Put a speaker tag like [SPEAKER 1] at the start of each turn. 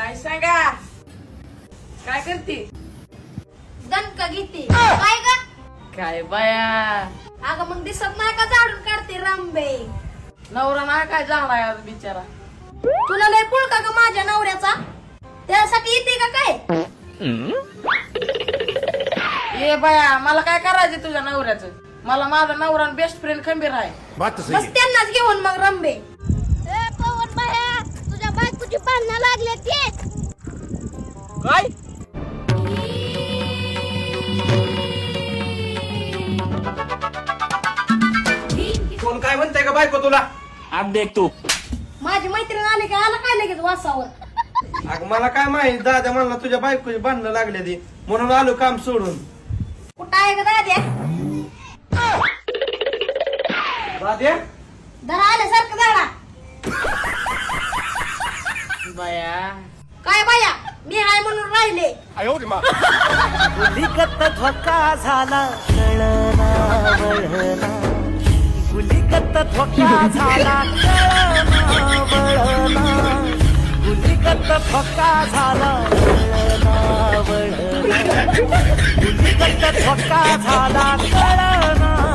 [SPEAKER 1] काय सांगा काय करते
[SPEAKER 2] दणका घेते काय ग
[SPEAKER 1] काय बाया
[SPEAKER 2] अगं मग दिसत नाही का झाडून काढते रामबे
[SPEAKER 1] नवरा नाही काय जाणार आज बिचारा
[SPEAKER 2] तुला लय पुळ का ग माझ्या नवऱ्याचा त्यासाठी येते का काय
[SPEAKER 1] ये बाया मला काय करायचं तुझ्या नवऱ्याचं मला माझा नवरा बेस्ट फ्रेंड खंबीर आहे
[SPEAKER 2] बस त्यांनाच घेऊन मग रंबे पवन बाया तुझ्या बायकोची भांडणं लागले ते
[SPEAKER 1] काय
[SPEAKER 3] कोण काय म्हणताय का बायको तुला?
[SPEAKER 4] अब देख तू
[SPEAKER 2] माझी मैत्रीण आली का आला काय लगेच वासावर
[SPEAKER 3] अगं मला काय माहित दादा म्हणला तुझ्या बायकोची भांडणं लागले ती म्हणून आलो काम सोडून.
[SPEAKER 2] कुठं आहे ग दाद्या
[SPEAKER 3] दाद्या
[SPEAKER 2] धरा आल्यासारखं झाडा
[SPEAKER 1] बाया
[SPEAKER 2] काय बाया मी आहे म्हणून राहिले
[SPEAKER 5] गुलिकत धोका झाला कळना वळना गुलिकत धोका झाला कळना वळना गुलिकत धोका झाला कळना वळना गुलिकत धोका झाला कळना